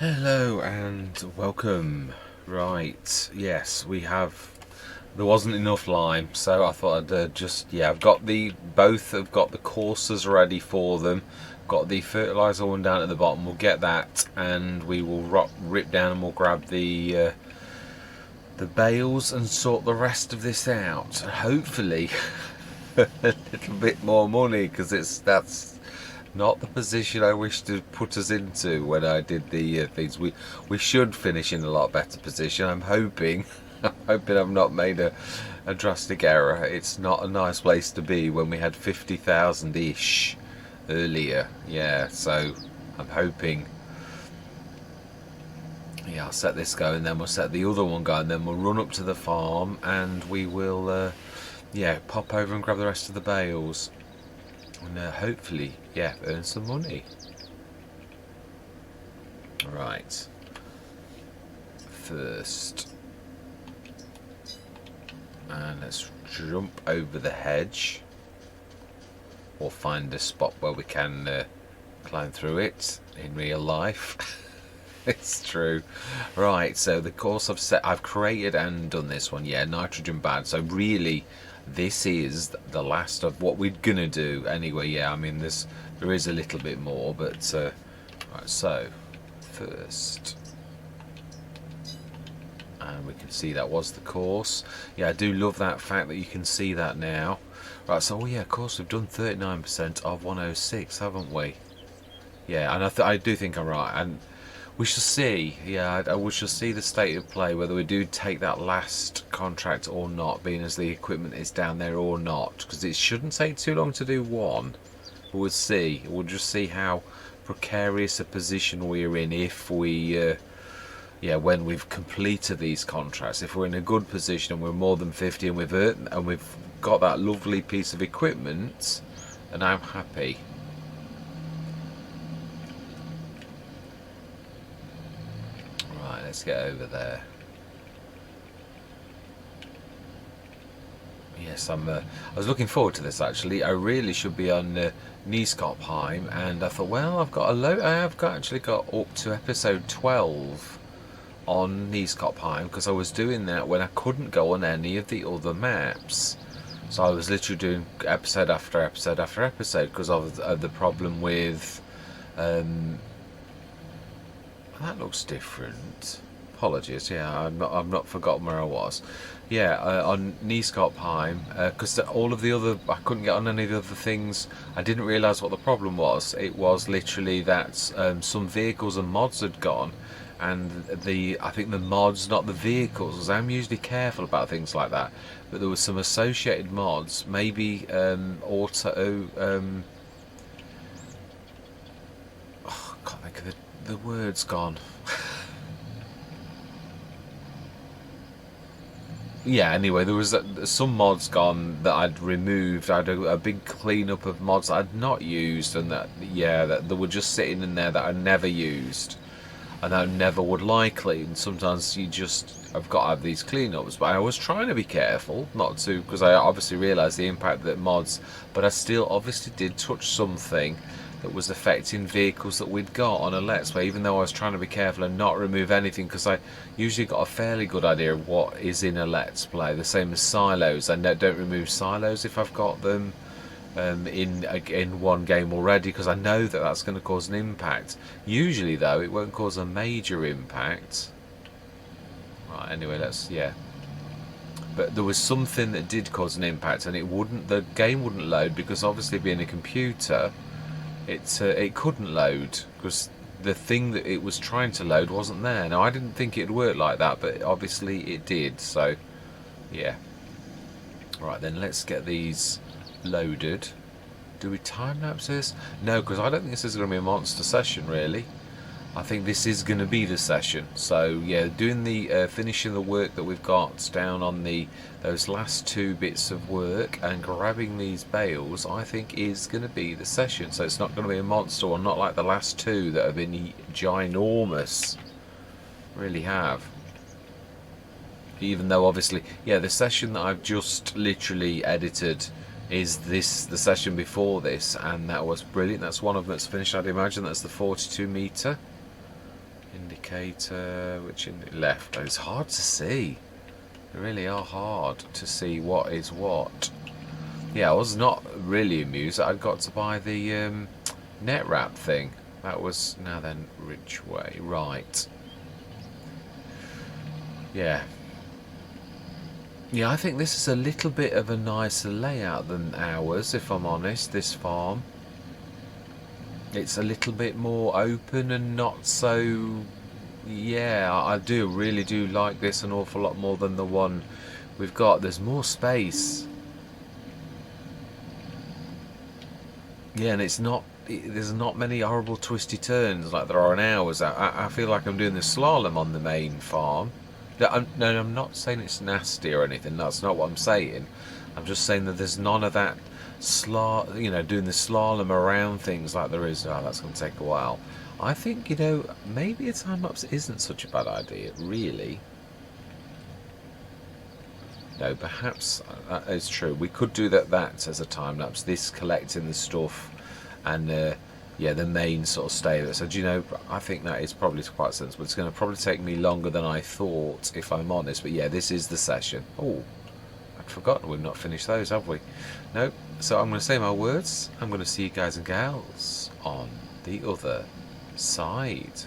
Hello and welcome. Right, yes, we have. There wasn't enough lime, so I thought I'd I've got both have got the coursers ready for them. Got the fertiliser one down at the bottom. We'll get that, and we will rip down and we'll grab the bales and sort the rest of this out. Hopefully, a little bit more money, because that's not the position I wish to put us into when I did the things. We should finish in a lot better position. I'm hoping. I'm hoping I've not made a drastic error. It's not a nice place to be when we had 50,000 ish earlier. Yeah, so I'm hoping. Yeah, I'll set this going, then we'll set the other one going, then we'll run up to the farm and we will pop over and grab the rest of the bales. And hopefully, earn some money. Right. First. And let's jump over the hedge. Or find a spot where we can climb through it in real life. It's true. Right, so the course I've created and done this one, nitrogen bad. So really, this is the last of what we're gonna do anyway. I mean there is a little bit more, but right, so first, and we can see that was the course. I do love that fact that you can see that now. Right, so of course we've done 39% of 106, haven't we? And I do think I'm right, and we shall see. We shall see the state of play, whether we do take that last contract or not, being as the equipment is down there or not, because it shouldn't take too long to do one. We'll see. We'll just see how precarious a position we're in if we when we've completed these contracts. If we're in a good position and we're more than 50 and we've got that lovely piece of equipment, and I'm happy. Let's get over there. Yes, I was looking forward to this actually. I really should be on Nieskopheim, and I thought, well, I've actually got up to episode 12 on Nieskopheim, because I was doing that when I couldn't go on any of the other maps. So I was literally doing episode after episode after episode because of the problem with. That looks different. Apologies. I've not forgotten where I was. On Nieskopheim, because all of the other, I couldn't get on any of the other things. I didn't realise what the problem was. It was literally that some vehicles and mods had gone, and I think the mods, not the vehicles, because I'm usually careful about things like that. But there was some associated mods, maybe auto. Can't think of the word's gone. Anyway, there was some mods gone that I'd removed. I had a big cleanup of mods that I'd not used, and that they were just sitting in there that I never used, and I never would likely. And sometimes I've got to have these cleanups, but I was trying to be careful not to, because I obviously realised the impact that mods, but I still obviously did touch something that was affecting vehicles that we'd got on a Let's Play, even though I was trying to be careful and not remove anything, because I usually got a fairly good idea of what is in a Let's Play. The same as silos. I don't remove silos if I've got them in one game already, because I know that that's going to cause an impact. Usually though, it won't cause a major impact. Right, anyway, but there was something that did cause an impact, and the game wouldn't load, because obviously being a computer, it couldn't load because the thing that it was trying to load wasn't there. Now, I didn't think it'd work like that, but obviously it did. So right, then let's get these loaded. Do we time-lapse this? No, because I don't think this is going to be a monster session really. I think this is going to be the session. So doing the finishing the work that we've got down on those last two bits of work and grabbing these bales, I think is going to be the session. So it's not going to be a monster one, not like the last two that have been ginormous. Really have. Even though obviously, the session that I've just literally edited is the session before this, and that was brilliant. That's one of them that's finished. I'd imagine that's the 42 metre. Indicator, left. It's hard to see. They really are hard to see what is what. Yeah, I was not really amused that I'd got to buy the net wrap thing. That was, now then, which way? Right. Yeah. Yeah, I think this is a little bit of a nicer layout than ours, if I'm honest, this farm. It's a little bit more open and not so... Yeah, I really do like this an awful lot more than the one we've got. There's more space. Yeah, and it's not... There's not many horrible twisty turns like there are in ours. I feel like I'm doing the slalom on the main farm. No, I'm not saying it's nasty or anything. That's not what I'm saying. I'm just saying that there's none of that doing the slalom around things like there is. Oh, that's going to take a while. I think, maybe a time lapse isn't such a bad idea, really. No, perhaps it's true. We could do that as a time lapse. This collecting the stuff, and yeah, the main sort of stay there. So I think that is probably quite sensible. It's going to probably take me longer than I thought, if I'm honest. But yeah, this is the session. Oh, I'd forgotten we've not finished those, have we? No. So I'm going to say my words. I'm going to see you guys and gals on the other side.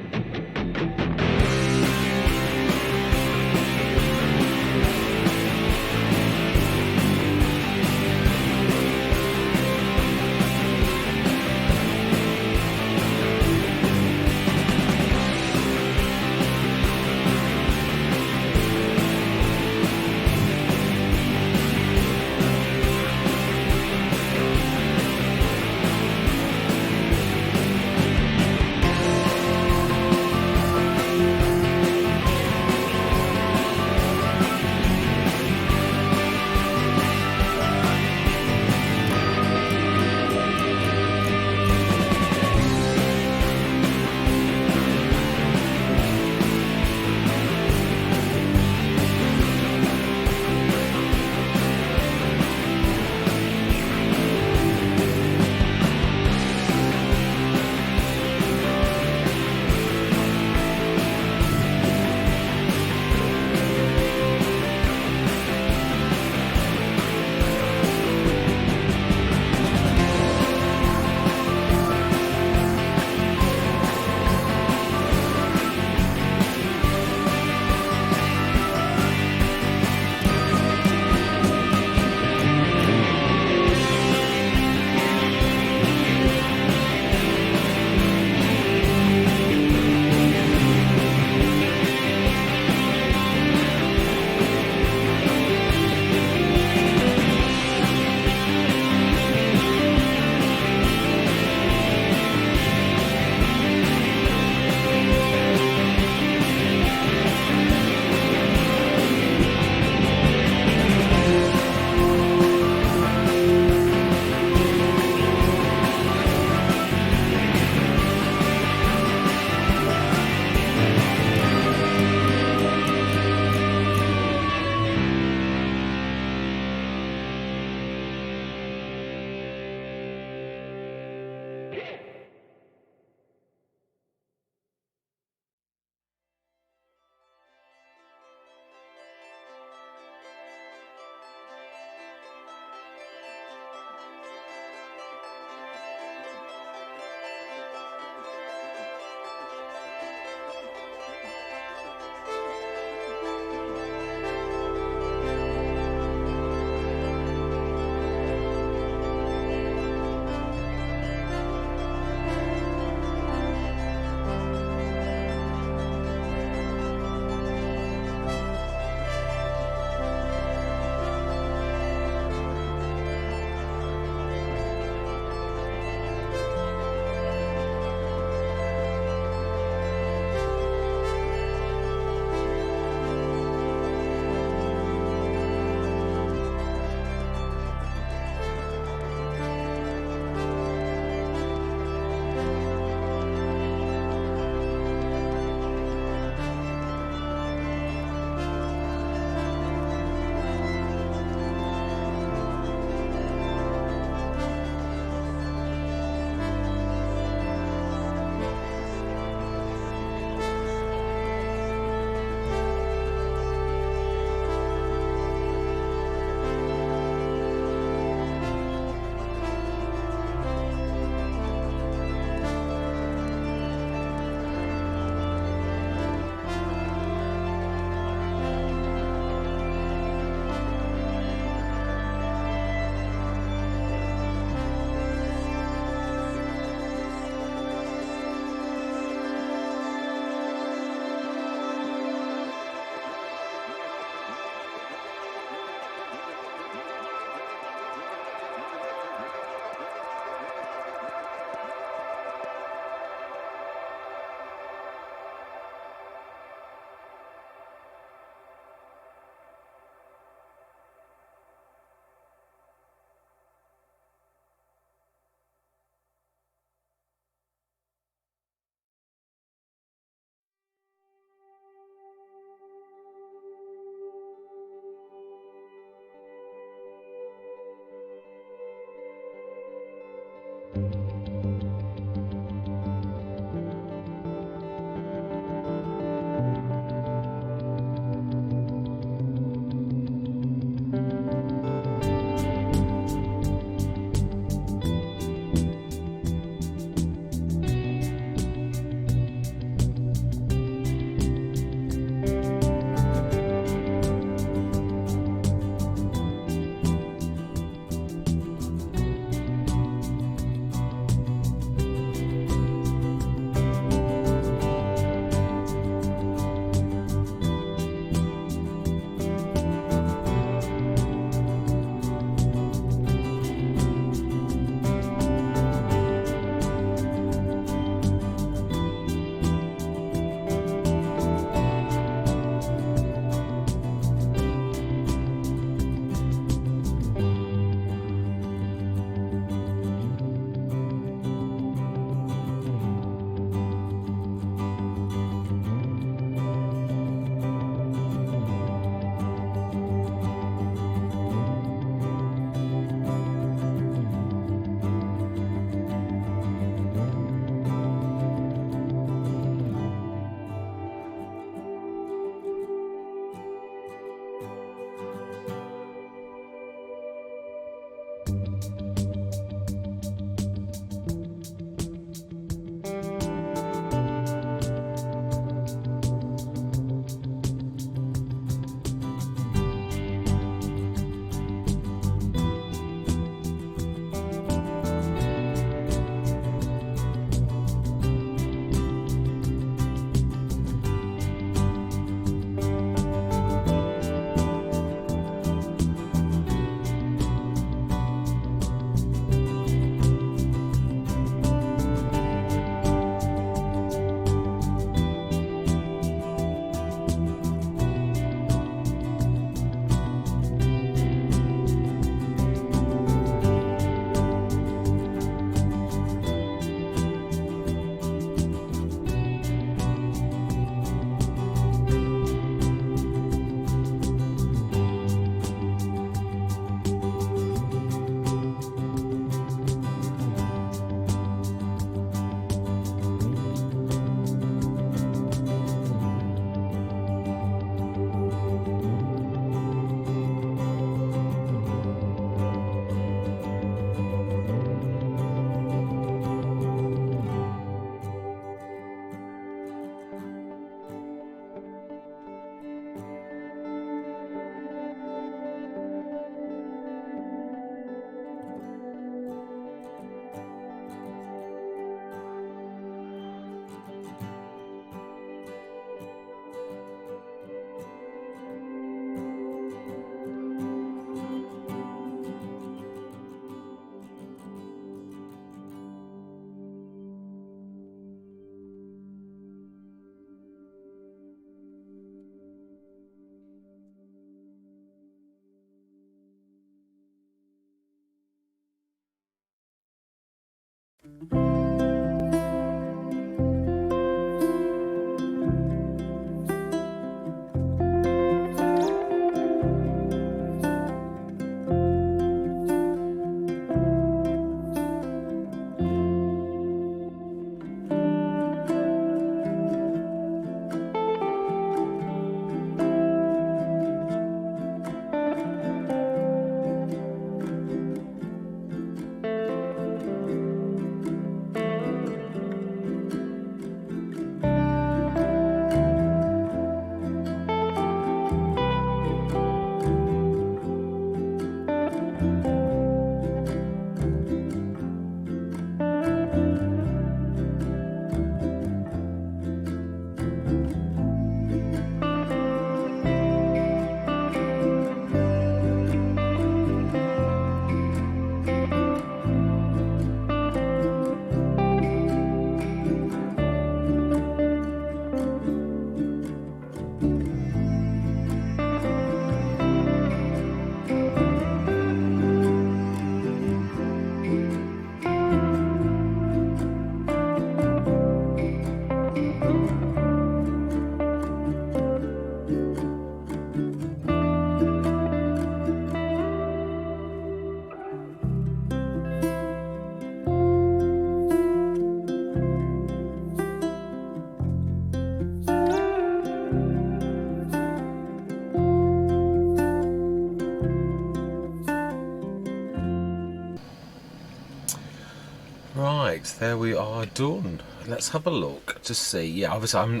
Right, there we are done. Let's have a look to see. Yeah, obviously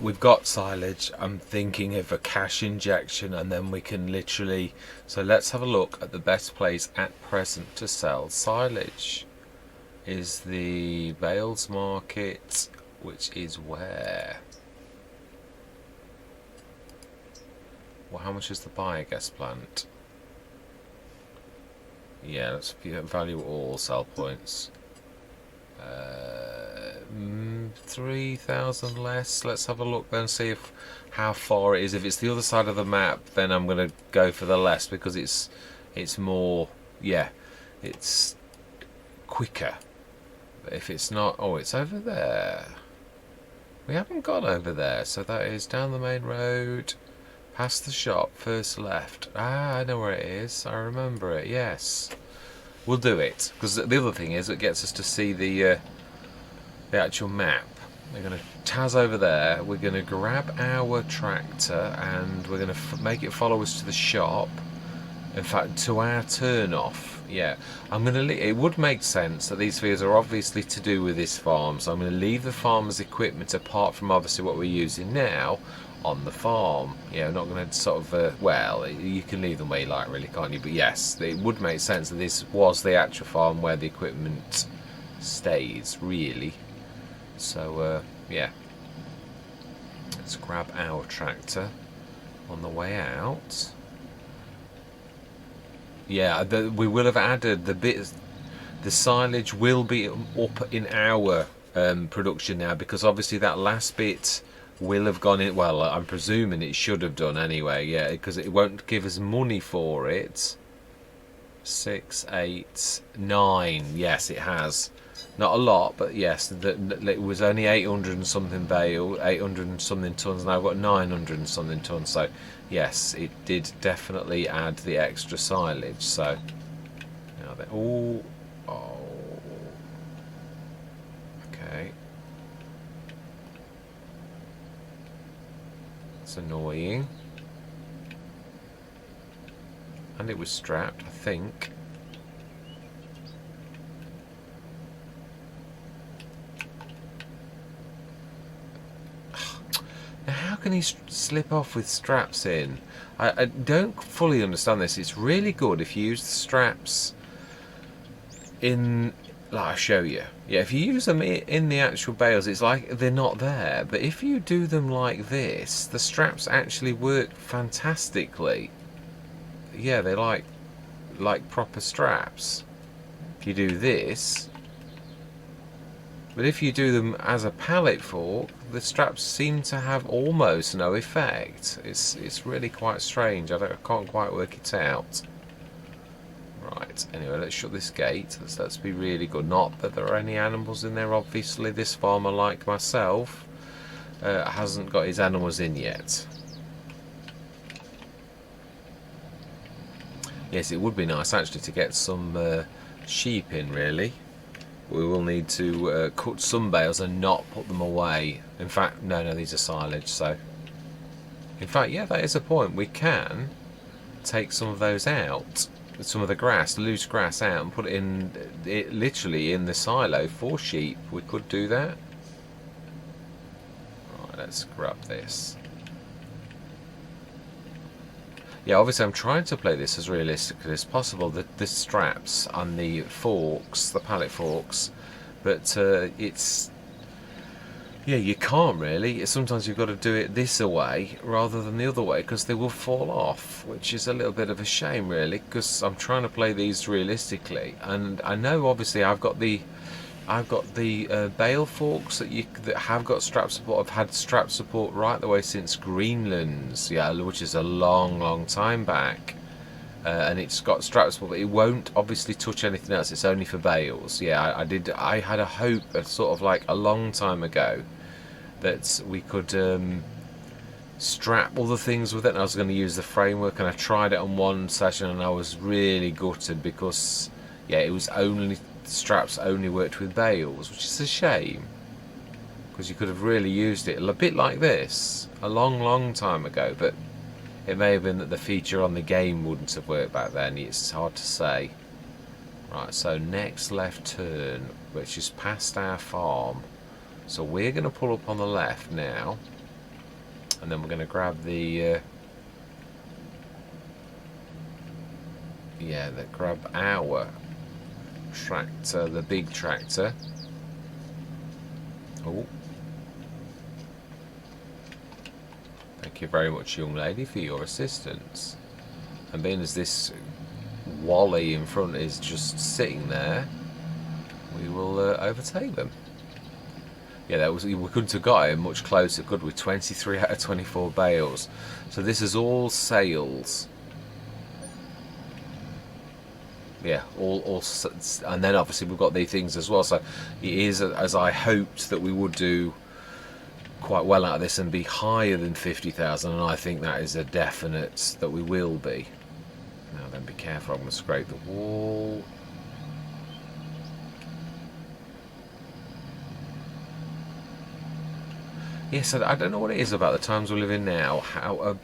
we've got silage. I'm thinking of a cash injection, and then we can literally. So let's have a look at the best place at present to sell silage. Is the Bales Market, which is where? Well, how much is the biogas plant? Yeah, let's value all sell points. 3,000 less. Let's have a look then, see if how far it is. If it's the other side of the map, then I'm going to go for the less, because it's more, yeah, it's quicker. But if it's not, oh, it's over there. We haven't gone over there, so that is down the main road, past the shop, first left. Ah, I know where it is. I remember it. Yes. We'll do it, because the other thing is it gets us to see the actual map. We're going to Taz over there. We're going to grab our tractor and we're going to make it follow us to the shop. In fact, to our turn off. Yeah, I'm going to. It would make sense that these videos are obviously to do with this farm, so I'm going to leave the farmer's equipment, apart from obviously what we're using now, on the farm. Yeah, I'm not going to sort of well, you can leave them where you like, really, can't you? But yes, it would make sense that this was the actual farm where the equipment stays, really. So yeah, let's grab our tractor on the way out. Yeah, we will have added the bits. The silage will be up in our production now, because obviously that last bit will have gone in. Well, I'm presuming it should have done anyway. Yeah, because it won't give us money for it. 6, 8, 9. Yes, it has. Not a lot, but yes, it was only 800 and something bale, 800 and something tons. Now I've got 900 and something tons. So yes, it did definitely add the extra silage. So now that oh, okay, it's annoying. And it was strapped, I think. Now, how can he slip off with straps in? I don't fully understand this. It's really good if you use the straps in, like I'll show you. Yeah, if you use them in the actual bales, it's like they're not there. But if you do them like this, the straps actually work fantastically. Yeah, they're like proper straps. If you do this, but if you do them as a pallet fork, the straps seem to have almost no effect. It's really quite strange. I can't quite work it out. Right, anyway, let's shut this gate. Let's be really good. Not that there are any animals in there, obviously. This farmer, like myself, hasn't got his animals in yet. Yes, it would be nice actually to get some sheep in, really. We will need to cut some bales and not put them away. In fact, no, these are silage, so... In fact, yeah, that is a point. We can take some of those out, some of the grass, loose grass out, and put it literally in the silo for sheep. We could do that. Right, let's grab this. Yeah, obviously I'm trying to play this as realistically as possible, the straps and the forks, the pallet forks, but it's... Yeah, you can't really. Sometimes you've got to do it this way rather than the other way because they will fall off, which is a little bit of a shame really, because I'm trying to play these realistically, and I know obviously I've got the bale forks that have got strap support. I've had strap support right the way since Greenland's, yeah, which is a long time back, and it's got strap support, but it won't obviously touch anything else. It's only for bales. Yeah, I had a hope, sort of like a long time ago, that we could strap all the things with it, and I was going to use the framework, and I tried it on one session and I was really gutted because, yeah, it was only... straps only worked with bales, which is a shame because you could have really used it a bit like this a long time ago, but it may have been that the feature on the game wouldn't have worked back then. It's hard to say. Right, so next left turn, which is past our farm, so we're going to pull up on the left now, and then we're going to grab the grab our tractor, the big tractor. Oh, thank you very much, young lady, for your assistance. And being as this Wally in front is just sitting there, we will overtake them. Yeah, we couldn't have got it much closer, could we? 23 out of 24 bales. So this is all sales. Yeah, all, and then obviously we've got these things as well. So it is, as I hoped that we would do, quite well out of this and be higher than 50,000, and I think that is a definite that we will be. Now then, be careful, I'm going to scrape the wall. Yes, I don't know what it is about the times we live in now, how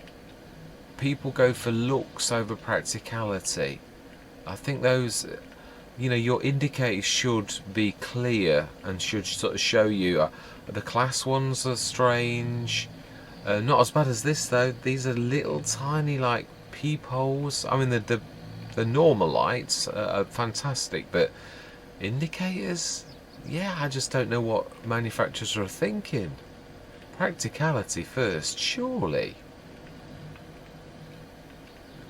people go for looks over practicality. I think those, you know, your indicators should be clear and should sort of show you. The class ones are strange. Not as bad as this though. These are little tiny like peepholes. I mean the normal lights are fantastic, but indicators, yeah, I just don't know what manufacturers are thinking. Practicality first, surely.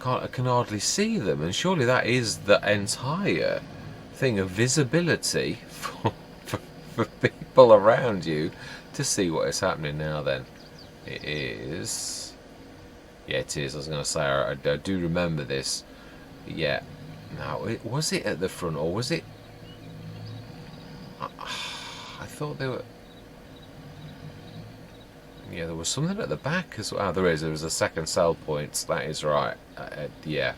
I can hardly see them, and surely that is the entire thing of visibility for people around you to see what is happening. Now then, it is, yeah, it is. I was going to say, I do remember this. Yeah, now was it at the front or was it? I thought they were. Yeah, there was something at the back as well. Oh, there is. There was a second sell point. That is right. Yeah.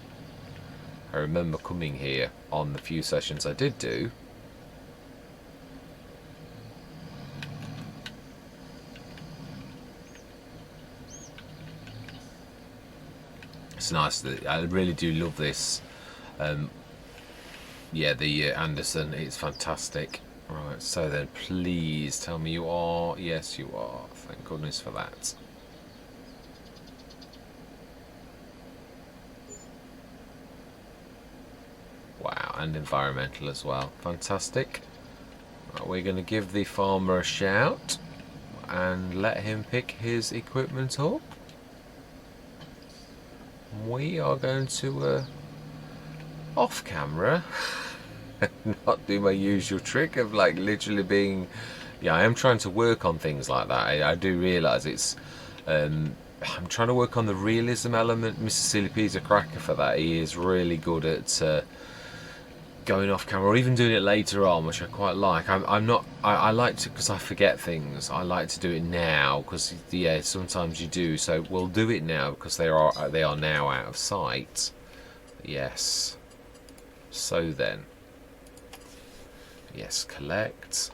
I remember coming here on the few sessions I did do. It's nice. I really do love this. Yeah, the Anderson. It's fantastic. Right, so then please tell me you are. Yes, you are. Thank goodness for that. Wow, and environmental as well. Fantastic. Right, we're going to give the farmer a shout and let him pick his equipment up. We are going to, off camera, not do my usual trick of like literally being, yeah, I am trying to work on things like that. I do realise it's, I'm trying to work on the realism element. Mr. Silly P's a cracker for that. He is really good at going off camera, or even doing it later on, which I quite like. I'm not. I like to, because I forget things. I like to do it now because yeah, sometimes you do. So we'll do it now because they are now out of sight. Yes. So then, yes, collect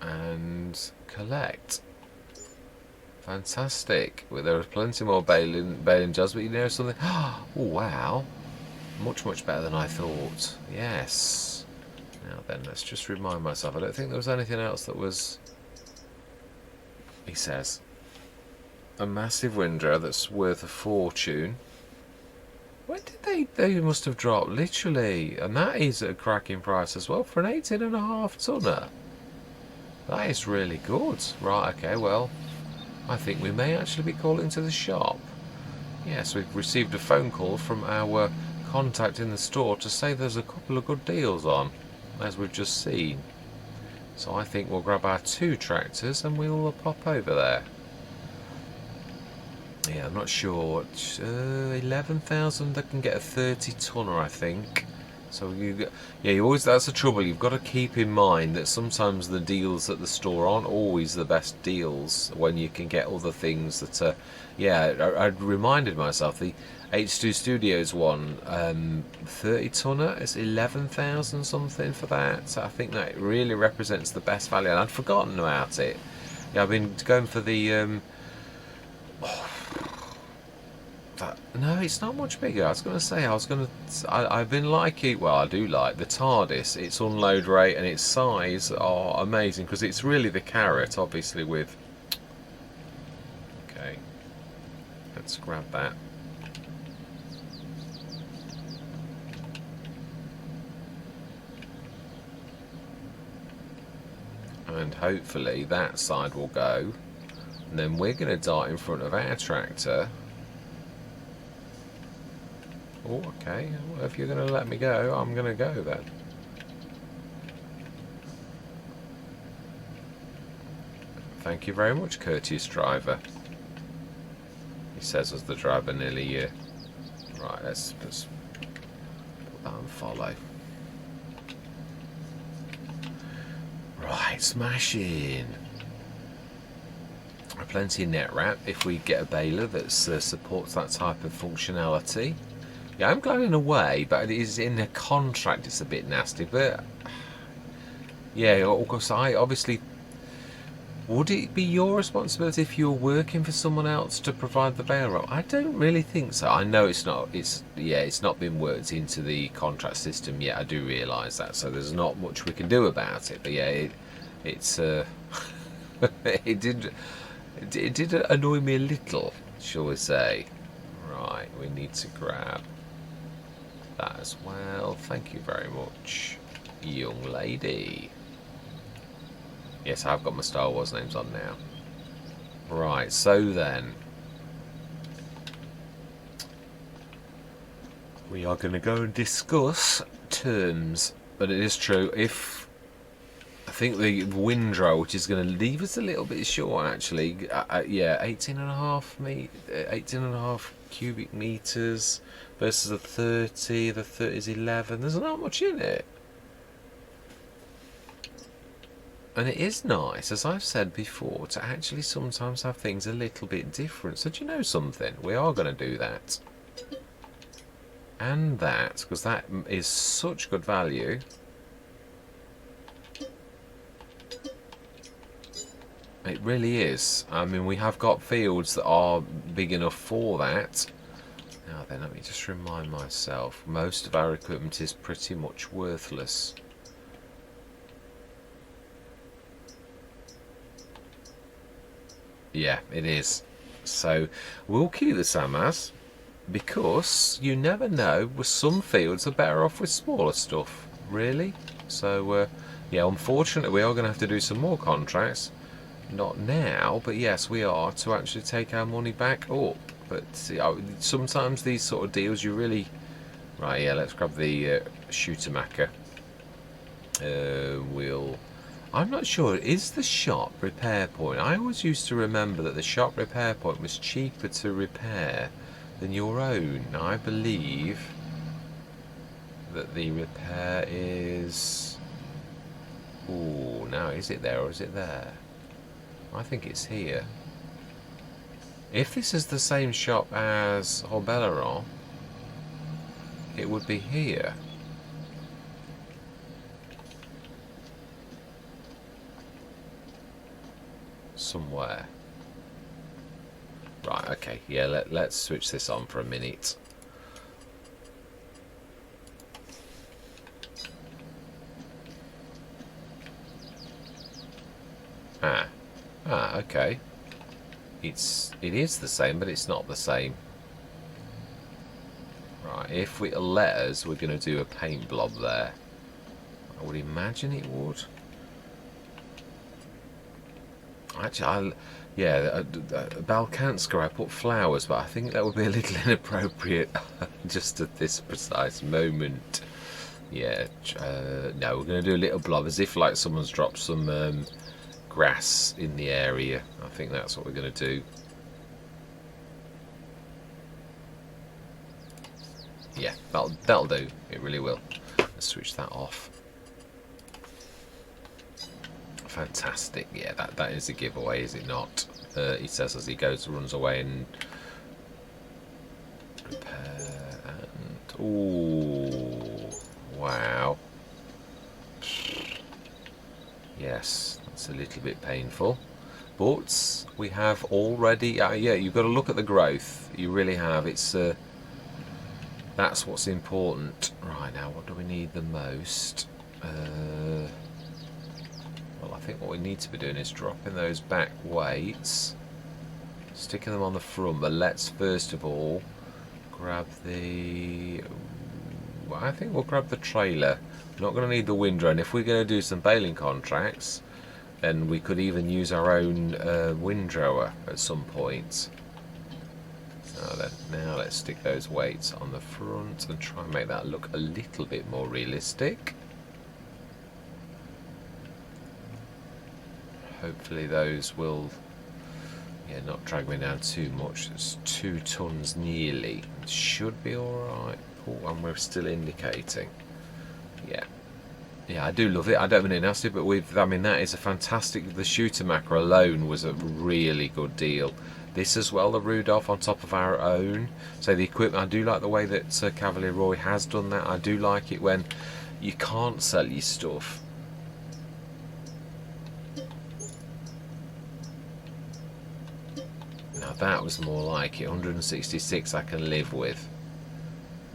and collect. Fantastic. Well, there are plenty more baling jobs, but you know something? Oh wow. Much better than I thought. Yes. Now then, let's just remind myself. I don't think there was anything else that was... He says, a massive windrow that's worth a fortune. When did they must have dropped, literally. And that is a cracking price as well for an 18.5 tonner. That is really good. Right, okay, well, I think we may actually be calling to the shop. Yes, we've received a phone call from our contact in the store to say there's a couple of good deals on, as we've just seen. So I think we'll grab our 2 tractors and we'll pop over there. Yeah, I'm not sure. 11,000. I can get a 30 tonner, I think. So you always, that's the trouble. You've got to keep in mind that sometimes the deals at the store aren't always the best deals when you can get other things that are. Yeah, I reminded myself the H2 Studios one, 30 tonner is 11,000 something for that. So I think that really represents the best value, and I'd forgotten about it. Yeah, I've been going for the. No, it's not much bigger. I was going to say, I've been liking, well, I do like the TARDIS. Its unload rate and its size are amazing, because it's really the carrot, obviously, with... Okay, let's grab that. And hopefully that side will go. And then we're going to dart in front of our tractor. Oh, okay. Well, if you're going to let me go, I'm going to go then. Thank you very much, courteous driver. He says as the driver nearly... Right, let's put that on follow. Right, smashing. Plenty of net wrap if we get a baler that supports that type of functionality. Yeah, I'm glad in a way, but it is in a contract it's a bit nasty. But yeah, of course, I obviously, would it be your responsibility if you were working for someone else to provide the baler? I don't really think so. I know it's not. It's not been worked into the contract system yet. I do realise that, so there's not much we can do about it. But yeah, it's it did annoy me a little, shall we say? Right, we need to grab that as well. Thank you very much, young lady. Yes, I've got my Star Wars names on now. Right, so then we are going to go and discuss terms. But it is true, if I think the windrow, which is going to leave us a little bit short actually, yeah, 18.5 cubic meters versus the 30. The 30 is 11. There's not much in it, and it is nice, as I've said before, to actually sometimes have things a little bit different. So do you know something? We are going to do that and that, because that is such good value. It really is. I mean, we have got fields that are big enough for that. Now then, let me just remind myself, most of our equipment is pretty much worthless. Yeah, it is. So we'll keep the Samas, because you never know, with some fields are better off with smaller stuff, really. So yeah, unfortunately we are going to have to do some more contracts. Not now, but yes, we are, to actually take our money back up. But sometimes these sort of deals, you really... Right, yeah, let's grab the shooter-macker. I'm not sure, is the shop repair point? I always used to remember that the shop repair point was cheaper to repair than your own. I believe that the repair is... Ooh, now is it there or is it there? I think it's here. If this is the same shop as Herbaliser, it would be here. Somewhere. Right, okay, yeah, let's switch this on for a minute. Okay. It is the same, but it's not the same. Right, if it let us, we're going to do a paint blob there. I would imagine it would. Actually, Balkanska, I put flowers, but I think that would be a little inappropriate just at this precise moment. Yeah, no, we're going to do a little blob, as if like someone's dropped some grass in the area. I think that's what we're going to do. Yeah, that'll do. It really will. Let's switch that off. Fantastic. Yeah, that is a giveaway, is it not? He says as he runs away and repair and ooh, wow. Yes, that's a little bit painful, but we have already. Yeah, you've got to look at the growth. You really have. It's that's what's important. Right, now, what do we need the most? Well, I think what we need to be doing is dropping those back weights, sticking them on the front, but let's first of all grab the... Well, I think we'll grab the trailer. We're not going to need the windrow, and if we're going to do some baling contracts, then we could even use our own windrower at some point. Now let's stick those weights on the front and try and make that look a little bit more realistic. Hopefully those will not drag me down too much. It's 2 tons nearly. It should be alright. Oh, and we're still indicating. Yeah, I do love it. I don't mean it nasty, but that is a fantastic... The shooter macro alone was a really good deal. This as well, the Rudolph on top of our own. So the equipment, I do like the way that Cavalier Roy has done that. I do like it when you can't sell your stuff. Now that was more like it. 166 I can live with.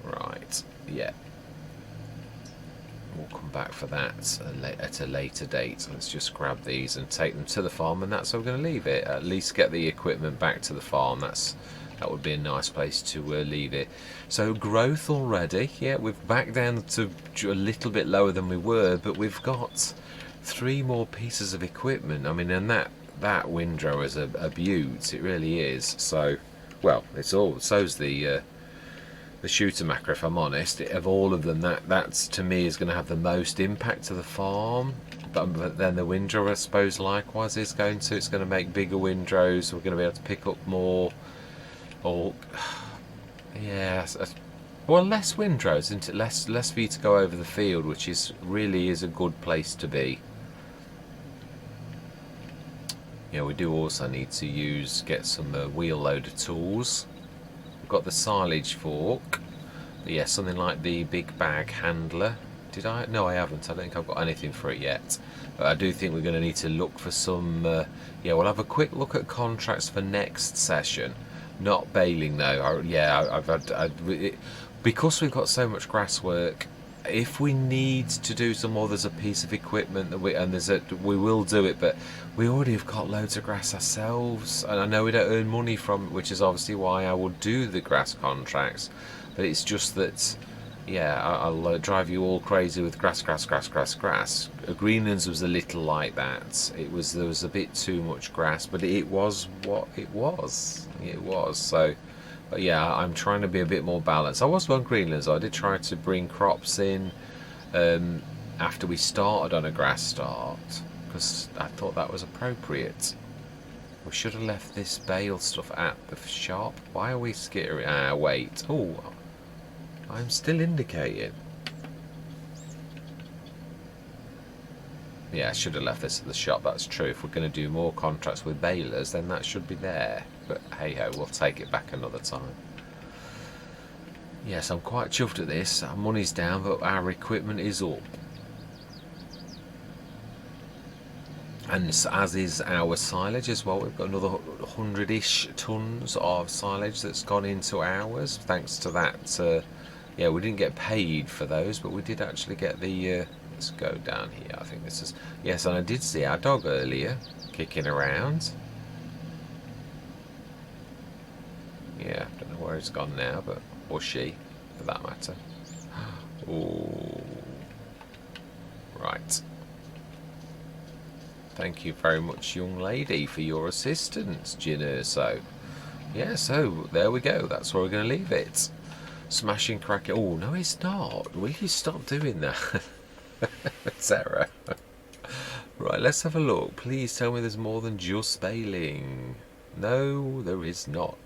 Right, yeah. We'll come back for that at a later date. Let's just grab these and take them to the farm, and that's how we're going to leave it. At least get the equipment back to the farm. That would be a nice place to leave it. So growth already. Yeah, we've back down to a little bit lower than we were, but we've got 3 more pieces of equipment. I mean, and that windrow is a beaut. It really is. So, well, so's the shooter macro, if I'm honest. Of all of them, that's to me is going to have the most impact to the farm. But then the windrow, I suppose, likewise is going to. It's going to make bigger windrows. We're going to be able to pick up more. Or yeah, well, less windrows, isn't it? Less for you to go over the field, which really is a good place to be. Yeah, we do also need to get some wheel loader tools. We've got the silage fork. Yeah, something like the big bag handler. Did I? No, I haven't. I don't think I've got anything for it yet. But I do think we're going to need to look for some... yeah, we'll have a quick look at contracts for next session. Not baling, though. Because we've got so much grass work, if we need to do some more, there's a piece of equipment that we will do it, but we already have got loads of grass ourselves, and I know we don't earn money from it, which is obviously why I would do the grass contracts. But it's just that, yeah, I'll drive you all crazy with grass. Greenlands was a little like that. There was a bit too much grass, but it was what it was. So. But yeah, I'm trying to be a bit more balanced. I was on Greenlands. I did try to bring crops in after we started on a grass start, because I thought that was appropriate. We should have left this bale stuff at the shop. Why are we skittering? Wait. Oh, I'm still indicating. Yeah, I should have left this at the shop, that's true. If we're going to do more contracts with balers, then that should be there. But hey ho, we'll take it back another time. Yes, I'm quite chuffed at this. Our money's down, but our equipment is up. And as is our silage as well. We've got another 100-ish tonnes of silage that's gone into ours, thanks to that. Yeah, we didn't get paid for those, but we did actually get the... let's go down here. I think this is... Yes, and I did see our dog earlier, kicking around. Yeah, don't know where it's gone now, but... Or she, for that matter. Oh, right. Thank you very much, young lady, for your assistance, Ginurso. Yeah, so there we go. That's where we're going to leave it. Smashing cracking. Oh, no, it's not. Will you stop doing that? Sarah. Right, let's have a look. Please tell me there's more than just baling. No, there is not.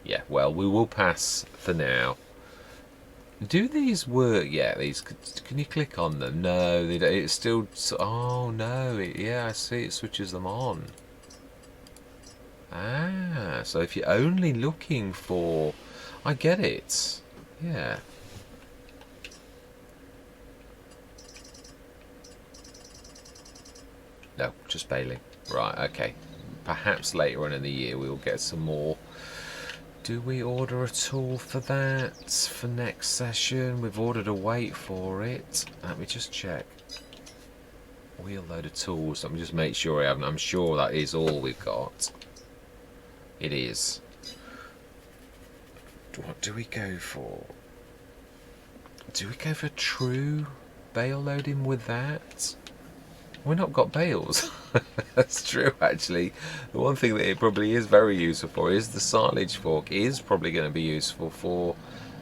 Yeah, well, we will pass for now. Do these work? Yeah, these. Can you click on them? No, they don't. It's still. Oh no! Yeah, I see. It switches them on. Ah, so if you're only looking for, I get it. Yeah. No, just baling. Right. Okay. Perhaps later on in the year we will get some more. Do we order a tool for that for next session? We've ordered a weight for it. Let me just check. Wheel load of tools. Let me just make sure I haven't. I'm sure that is all we've got. It is. What do we go for? Do we go for true bale loading with that? We've not got bales. That's true, actually. The one thing that it probably is very useful for is the silage fork. It is probably going to be useful for,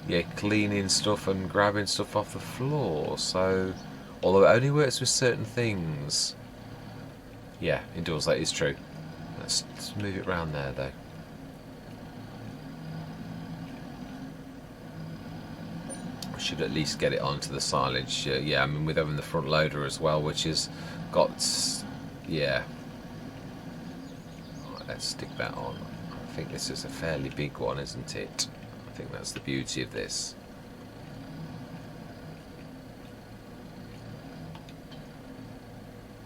yeah, cleaning stuff and grabbing stuff off the floor. So, although it only works with certain things. Yeah, it does. That is true. Let's move it around there, though. We should at least get it onto the silage. Yeah, I mean, with having the front loader as well, which is got, yeah. Right, let's stick that on. I think this is a fairly big one, isn't it? I think that's the beauty of this.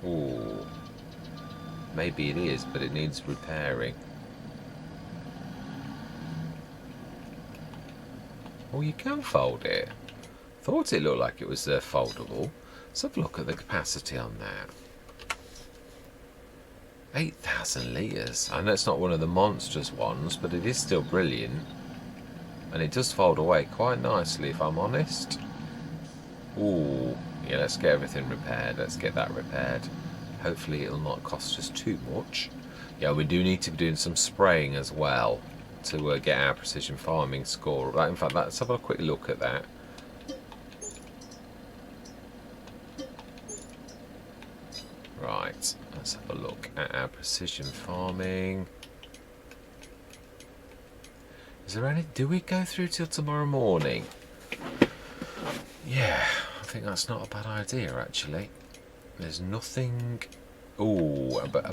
Ooh, maybe it is, but it needs repairing. Oh, you can fold it. Thought it looked like it was foldable. Let's have a look at the capacity on that. 8,000 litres. I know it's not one of the monstrous ones, but it is still brilliant. And it does fold away quite nicely, if I'm honest. Ooh, yeah, let's get everything repaired. Let's get that repaired. Hopefully it'll not cost us too much. Yeah, we do need to be doing some spraying as well to get our precision farming score. In fact, let's have a quick look at that. Right, let's have a look at our precision farming. Is there any... Do we go through till tomorrow morning? Yeah, I think that's not a bad idea, actually. There's nothing... Ooh, but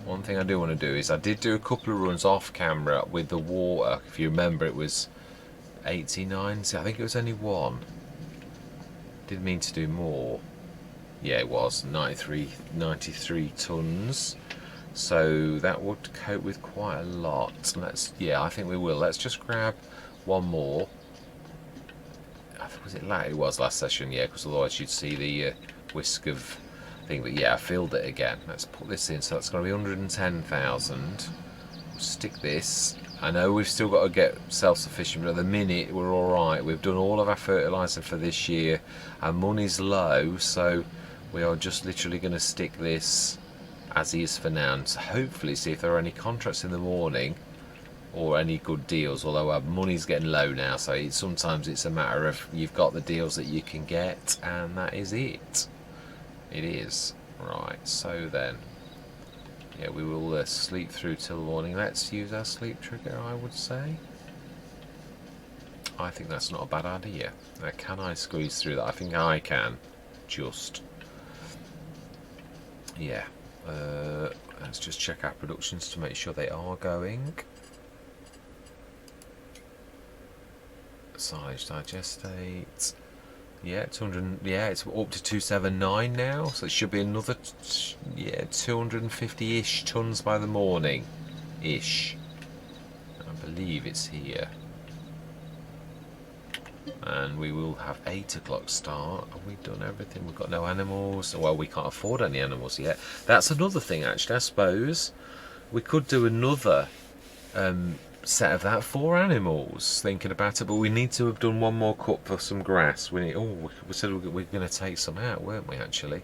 one thing I do want to do is I did do a couple of runs off camera with the water. If you remember, it was 89. I think it was only one. Didn't mean to do more. Yeah, it was 93 tonnes. So that would cope with quite a lot. Yeah, I think we will. Let's just grab one more. It was last session, yeah, because otherwise you'd see the whisk of thing. But yeah, I filled it again. Let's put this in. So that's going to be 110,000. Stick this. I know we've still got to get self-sufficient, but at the minute we're all right. We've done all of our fertiliser for this year. Our money's low, so we are just literally going to stick this as is for now, and so hopefully see if there are any contracts in the morning or any good deals, although our money's getting low now, so sometimes it's a matter of you've got the deals that you can get, and that is it. It is. Right, so then, yeah, we will sleep through till morning. Let's use our sleep trigger, I would say. I think that's not a bad idea. Now, can I squeeze through that? I think I can. Just. Yeah. Let's just check our productions to make sure they are going. Silage digestate. Yeah, 200. Yeah, it's up to 279 now, so it should be another 250-ish tons by the morning, ish. I believe it's here. And we will have 8 o'clock start. Have we done everything? We've got no animals. Well, we can't afford any animals yet. That's another thing, actually. I suppose we could do another set of that for animals, thinking about it, but we need to have done one more cut for some grass. We said we were going to take some out, weren't we, actually?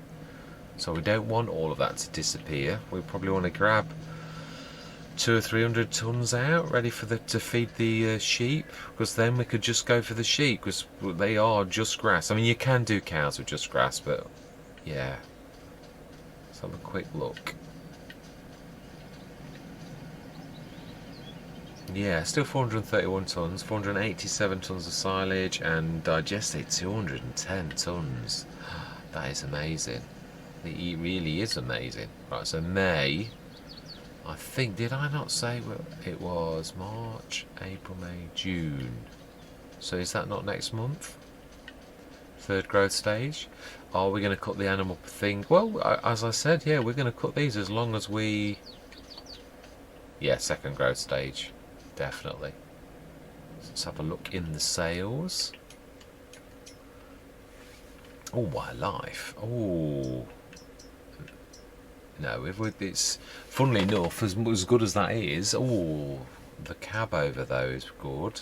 So we don't want all of that to disappear. We probably want to grab 200 or 300 tons out, ready for to feed the sheep, because then we could just go for the sheep, because they are just grass. I mean, you can do cows with just grass, but yeah. Let's have a quick look. Yeah, still 431 tons, 487 tons of silage, and digestate 210 tons. That is amazing. It really is amazing. Right, so May, I think, did I not say it was March, April, May, June? So is that not next month? Third growth stage? Are we going to cut the animal thing? Well, as I said, yeah, we're going to cut these as long as we... Yeah, second growth stage. Definitely. Let's have a look in the sales. Oh, my life. Oh. No, it's funnily enough, as good as that is. Oh, the cab over though is good.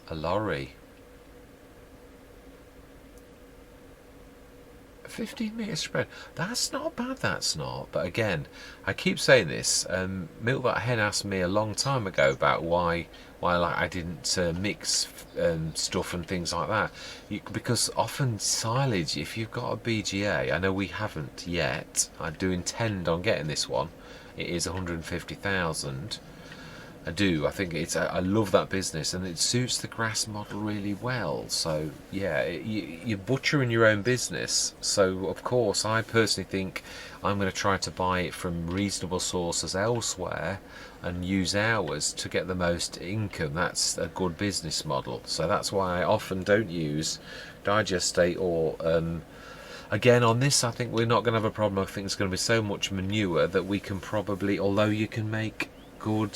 A lorry. 15-metre spread. That's not bad, that's not. But again, I keep saying this. Milk That Hen asked me a long time ago about why I didn't mix stuff and things like that. Because often silage, if you've got a BGA, I know we haven't yet. I do intend on getting this one. It is 150,000. I do. I think I love that business, and it suits the grass model really well. So yeah, you're butchering your own business. So of course, I personally think I'm going to try to buy it from reasonable sources elsewhere, and use ours to get the most income. That's a good business model. So that's why I often don't use digestate or. Again, on this, I think we're not going to have a problem. I think it's going to be so much manure that we can probably, although you can make good.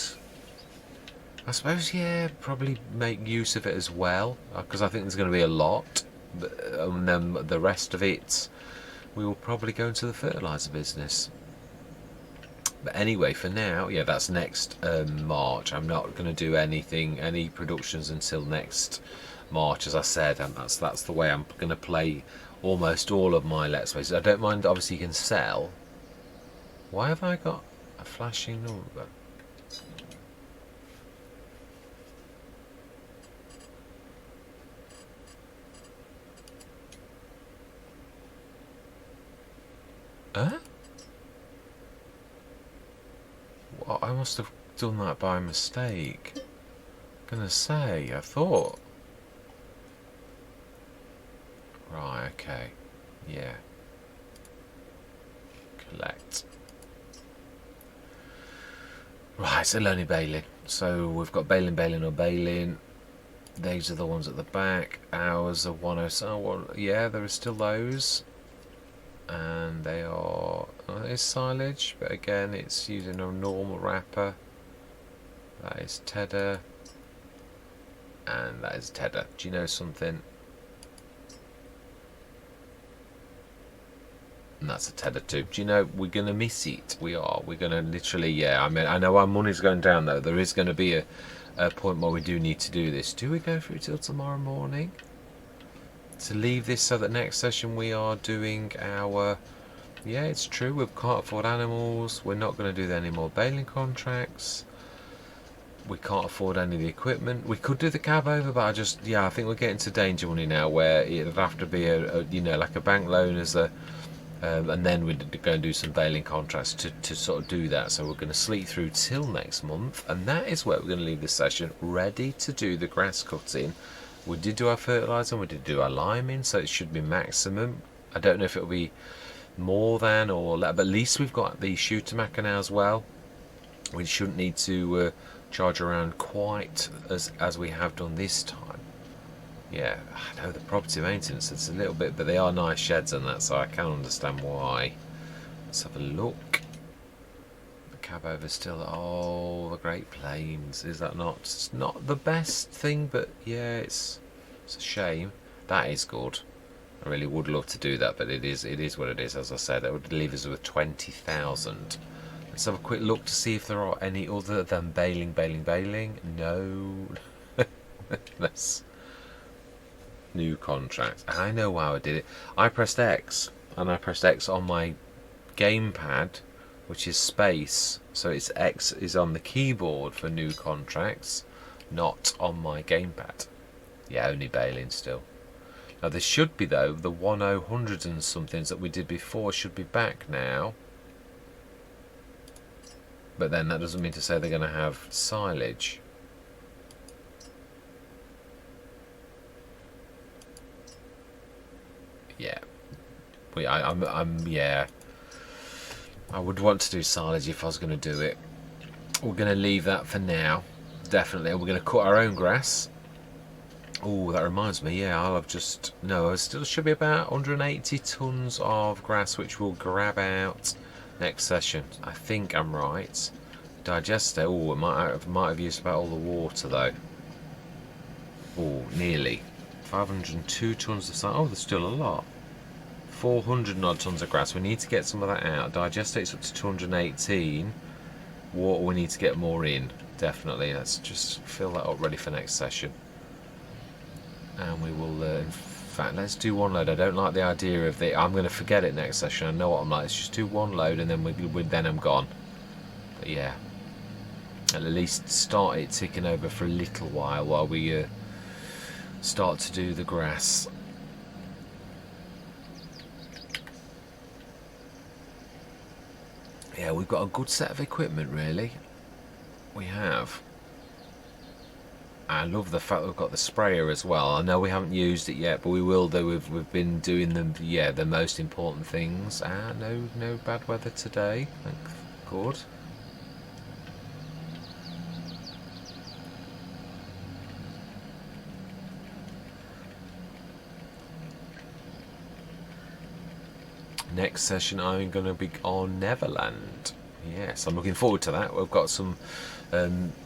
I suppose, yeah, probably make use of it as well, because I think there's going to be a lot, and then the rest of it we will probably go into the fertiliser business. But anyway, for now, yeah, that's next March. I'm not going to do any productions until next March, as I said, and that's the way I'm going to play almost all of my Let's Plays. I don't mind, obviously you can sell. Why have I got a flashing number? Huh? Well, I must have done that by mistake. I'm gonna say, I thought. Right, okay. Yeah. Collect. Right, so only baling. So we've got baling or baling. These are the ones at the back. Ours are 107. Oh, well, yeah, there are still those. And they are, it's silage, but again it's using a normal wrapper. That is Tedder, and that is Tedder. Do you know something? And that's a Tedder too. Do you know, we're going to miss it. We're going to literally, yeah, I mean, I know our money's going down though. There is going to be a point where we do need to do this. Do we go through till tomorrow morning? To leave this so that next session we are doing our, yeah, it's true, we can't afford animals, we're not going to do any more baling contracts, we can't afford any of the equipment. We could do the cab over, but I think we're getting to danger money now where it'd have to be a you know, like a bank loan as a and then we're going to do some baling contracts to sort of do that. So we're going to sleep through till next month, and that is where we're going to leave this session, ready to do the grass cutting. We did do our fertiliser, we did do our liming, so it should be maximum. I don't know if it'll be more than or less, but at least we've got the shooter maca now as well. We shouldn't need to charge around quite as we have done this time. Yeah, I know the property maintenance, it's a little bit, but they are nice sheds and that, so I can understand why. Let's have a look. The cab over still, oh, the Great Plains, is that not? It's not the best thing, but yeah, it's a shame. That is good. I really would love to do that, but it is what it is. As I said, that would leave us with 20,000. Let's have a quick look to see if there are any other than baling. No. Let's new contract. I know how I did it. I pressed X, and I pressed X on my gamepad, which is space. So it's X is on the keyboard for new contracts, not on my gamepad. Yeah, only baling still. Now there should be, though, the 1000 and somethings that we did before should be back now. But then that doesn't mean to say they're going to have silage. Yeah. Yeah. I would want to do silage if I was going to do it. We're going to leave that for now. Definitely. We're going to cut our own grass. Oh, that reminds me, yeah, I'll have just... No, I still should be about 180 tonnes of grass, which we'll grab out next session. I think I'm right. Digester, oh, it might have used about all the water, though. Oh, nearly. 502 tonnes of sand. Oh, there's still a lot. 400 odd tonnes of grass. We need to get some of that out. Digestate's up to 218. Water, we need to get more in, definitely. Let's just fill that up ready for next session. And we will, in fact, let's do one load. I don't like the idea of I'm going to forget it next session. I know what I'm like. Let's just do one load and then then I'm gone. But yeah, at least start it ticking over for a little while we start to do the grass. Yeah, we've got a good set of equipment, really. We have. I love the fact we've got the sprayer as well. I know we haven't used it yet, but we will do. We've been doing the most important things. No bad weather today. Good. Next session I'm going to be on Neverland. Yes, I'm looking forward to that. We've got some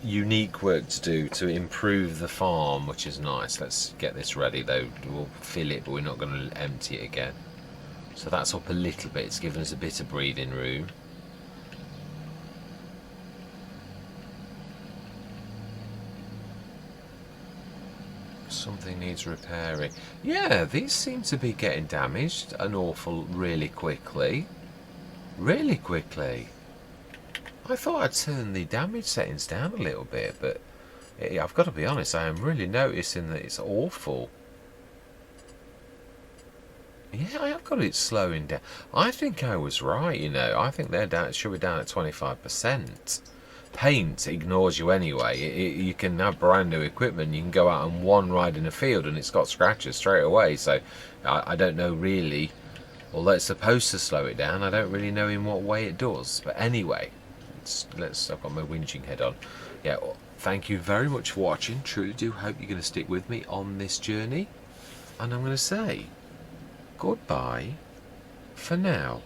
unique work to do to improve the farm, which is nice. Let's get this ready, though. We'll fill it, but we're not going to empty it again. So that's up a little bit. It's given us a bit of breathing room. Something needs repairing. Yeah, these seem to be getting damaged really quickly. Really quickly. I thought I'd turn the damage settings down a little bit, but I've got to be honest, I am really noticing that it's awful. Yeah, I have got it slowing down. I think I was right, you know. I think it should be down at 25%. Paint ignores you anyway. You can have brand new equipment. You can go out on one ride in a field and it's got scratches straight away. So I don't know really, although it's supposed to slow it down, I don't really know in what way it does. But anyway, I've got my whinging head on. Yeah, well, thank you very much for watching. Truly do hope you're going to stick with me on this journey. And I'm going to say goodbye for now.